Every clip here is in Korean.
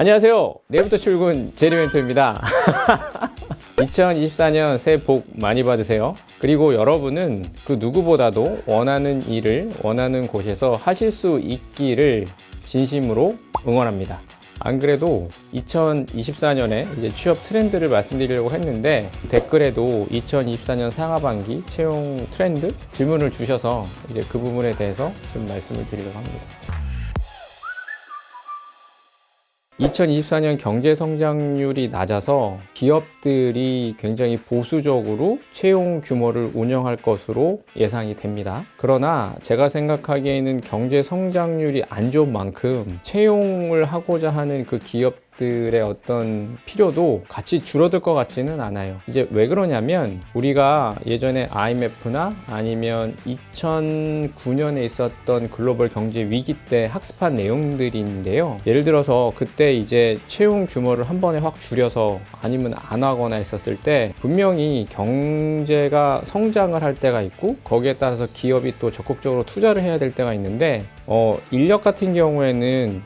안녕하세요. 내일부터 출근 제리멘토입니다. 2024년 새해 복 많이 받으세요. 그리고 여러분은 그 누구보다도 원하는 일을 원하는 곳에서 하실 수 있기를 진심으로 응원합니다. 안 그래도 2024년에 이제 취업 트렌드를 말씀드리려고 했는데 댓글에도 2024년 상하반기 채용 트렌드 질문을 주셔서 이제 그 부분에 대해서 좀 말씀을 드리려고 합니다. 2024년 경제 성장률이 낮아서 기업들이 굉장히 보수적으로 채용 규모를 운영할 것으로 예상이 됩니다. 그러나 제가 생각하기에는 경제 성장률이 안 좋은 만큼 채용을 하고자 하는 그 기업들의 어떤 필요도 같이 줄어들 것 같지는 않아요. 이제 왜 그러냐면 우리가 예전에 IMF나 아니면 2009년에 있었던 글로벌 경제 위기 때 학습한 내용들인데요. 예를 들어서 그때 이제 채용 규모를 한 번에 확 줄여서 아니면 안 하거나 했었을 때 분명히 경제가 성장을 할 때가 있고 거기에 따라서 기업이 또 적극적으로 투자를 해야 될 때가 있는데 인력 같은 경우에는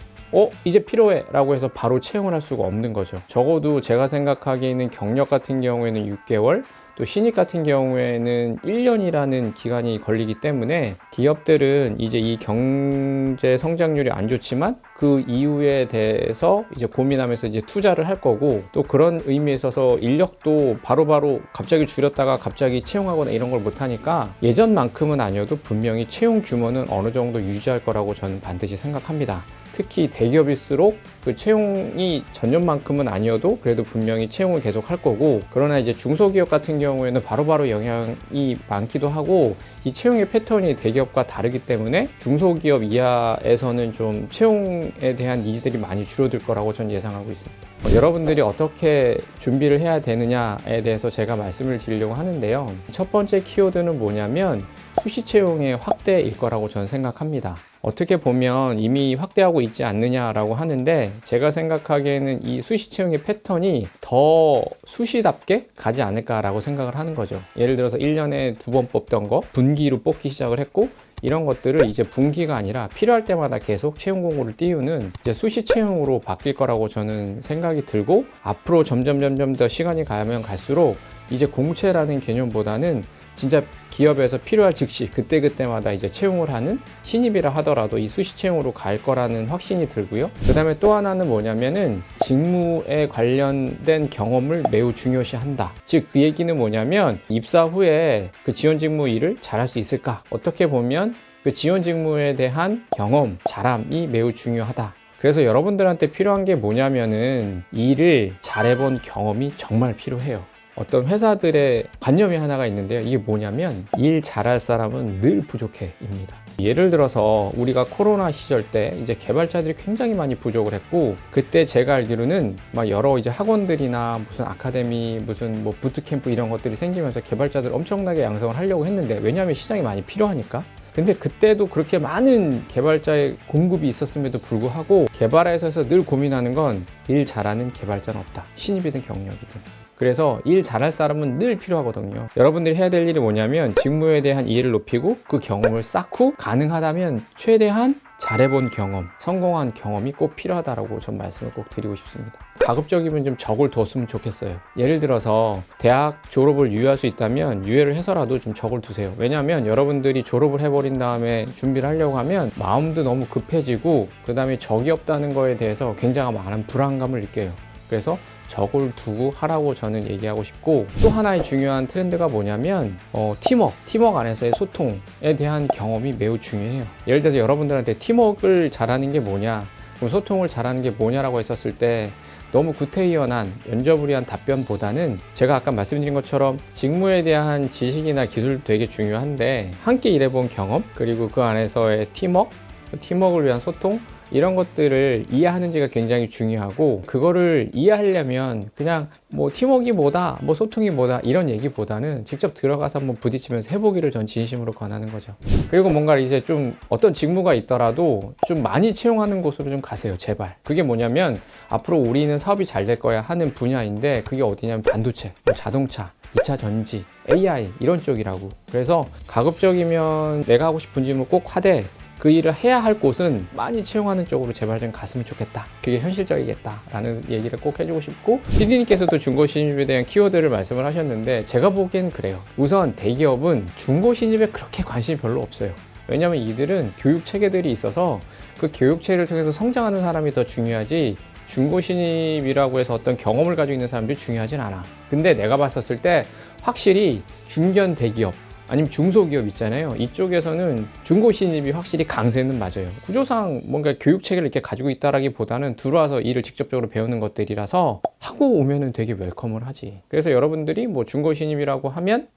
이제 필요해 라고 해서 바로 채용을 할 수가 없는 거죠. 적어도 제가 생각하기에는 경력 같은 경우에는 6개월, 또 신입 같은 경우에는 1년이라는 기간이 걸리기 때문에 기업들은 이제 이 경제 성장률이 안 좋지만 그 이유에 대해서 이제 고민하면서 이제 투자를 할 거고, 또 그런 의미에 있어서 인력도 바로바로 갑자기 줄였다가 갑자기 채용하거나 이런 걸 못하니까 예전만큼은 아니어도 분명히 채용 규모는 어느 정도 유지할 거라고 저는 반드시 생각합니다. 특히 대기업일수록 그 채용이 전년만큼은 아니어도 그래도 분명히 채용을 계속 할 거고, 그러나 이제 중소기업 같은 경우에는 바로바로 영향이 많기도 하고 이 채용의 패턴이 대기업과 다르기 때문에 중소기업 이하에서는 좀 채용에 대한 니즈들이 많이 줄어들 거라고 저는 예상하고 있습니다. 여러분들이 어떻게 준비를 해야 되느냐에 대해서 제가 말씀을 드리려고 하는데요. 첫 번째 키워드는 뭐냐면 수시 채용의 확대일 거라고 저는 생각합니다. 어떻게 보면 이미 확대하고 있지 않느냐라고 하는데 제가 생각하기에는 이 수시 채용의 패턴이 더 수시답게 가지 않을까라고 생각을 하는 거죠. 예를 들어서 1년에 2번 뽑던 거 분기로 뽑기 시작을 했고, 이런 것들을 이제 분기가 아니라 필요할 때마다 계속 채용 공고를 띄우는 이제 수시 채용으로 바뀔 거라고 저는 생각이 들고, 앞으로 점점 더 시간이 가면 갈수록 이제 공채라는 개념보다는 진짜 기업에서 필요할 즉시 그때그때마다 이제 채용을 하는 신입이라 하더라도 이 수시 채용으로 갈 거라는 확신이 들고요. 그 다음에 또 하나는 뭐냐면은 직무에 관련된 경험을 매우 중요시한다. 즉 그 얘기는 뭐냐면 입사 후에 그 지원 직무 일을 잘할 수 있을까? 어떻게 보면 그 지원 직무에 대한 경험, 자람이 매우 중요하다. 그래서 여러분들한테 필요한 게 뭐냐면은 일을 잘해본 경험이 정말 필요해요. 어떤 회사들의 관념이 하나가 있는데요. 이게 뭐냐면 일 잘할 사람은 늘 부족해 입니다. 예를 들어서 우리가 코로나 시절 때 이제 개발자들이 굉장히 많이 부족을 했고, 그때 제가 알기로는 막 여러 이제 학원들이나 무슨 아카데미, 무슨 뭐 부트캠프 이런 것들이 생기면서 개발자들 엄청나게 양성을 하려고 했는데, 왜냐하면 시장이 많이 필요하니까. 근데 그때도 그렇게 많은 개발자의 공급이 있었음에도 불구하고 개발회사에서 늘 고민하는 건 일 잘하는 개발자는 없다. 신입이든 경력이든. 그래서 일 잘할 사람은 늘 필요하거든요. 여러분들이 해야 될 일이 뭐냐면 직무에 대한 이해를 높이고 그 경험을 쌓고, 가능하다면 최대한 잘해본 경험, 성공한 경험이 꼭 필요하다고 전 말씀을 꼭 드리고 싶습니다. 가급적이면 좀 적을 뒀으면 좋겠어요. 예를 들어서 대학 졸업을 유예할 수 있다면 유예를 해서라도 좀 적을 두세요. 왜냐하면 여러분들이 졸업을 해버린 다음에 준비를 하려고 하면 마음도 너무 급해지고, 그 다음에 적이 없다는 거에 대해서 굉장히 많은 불안감을 느껴요. 그래서 적을 두고 하라고 저는 얘기하고 싶고, 또 하나의 중요한 트렌드가 뭐냐면 팀워크 안에서의 소통에 대한 경험이 매우 중요해요. 예를 들어서 여러분들한테 팀워크를 잘하는 게 뭐냐, 그럼 소통을 잘하는 게 뭐냐라고 했었을 때 너무 구태의연한 연저부리한 답변보다는 제가 아까 말씀드린 것처럼 직무에 대한 지식이나 기술 되게 중요한데 함께 일해본 경험, 그리고 그 안에서의 팀워크를 위한 소통, 이런 것들을 이해하는지가 굉장히 중요하고, 그거를 이해하려면 그냥 뭐 팀워크가 뭐다, 뭐 소통이 뭐다 이런 얘기보다는 직접 들어가서 한번 부딪히면서 해보기를 전 진심으로 권하는 거죠. 그리고 뭔가 이제 좀 어떤 직무가 있더라도 좀 많이 채용하는 곳으로 좀 가세요, 제발. 그게 뭐냐면 앞으로 우리는 사업이 잘 될 거야 하는 분야인데, 그게 어디냐면 반도체, 자동차, 2차 전지, AI 이런 쪽이라고. 그래서 가급적이면 내가 하고 싶은 질문 꼭 하되 그 일을 해야 할 곳은 많이 채용하는 쪽으로 제발 좀 갔으면 좋겠다. 그게 현실적이겠다라는 얘기를 꼭 해주고 싶고, PD님께서도 중고 신입에 대한 키워드를 말씀을 하셨는데 제가 보기엔 그래요. 우선 대기업은 중고 신입에 그렇게 관심이 별로 없어요. 왜냐면 이들은 교육 체계들이 있어서 그 교육 체계를 통해서 성장하는 사람이 더 중요하지, 중고 신입이라고 해서 어떤 경험을 가지고 있는 사람들이 중요하진 않아. 근데 내가 봤었을 때 확실히 중견 대기업 아니면 중소기업 있잖아요. 이쪽에서는 중고 신입이 확실히 강세는 맞아요. 구조상 뭔가 교육 체계를 이렇게 가지고 있다라기보다는 들어와서 일을 직접적으로 배우는 것들이라서 하고 오면은 되게 웰컴을 하지. 그래서 여러분들이 뭐 중고 신입이라고 하면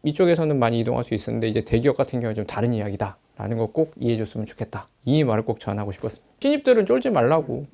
이쪽에서는 많이 이동할 수 있었는데 이제 대기업 같은 경우는 좀 다른 이야기다 라는 거 꼭 이해해 줬으면 좋겠다. 이 말을 꼭 전하고 싶었습니다. 신입들은 쫄지 말라고.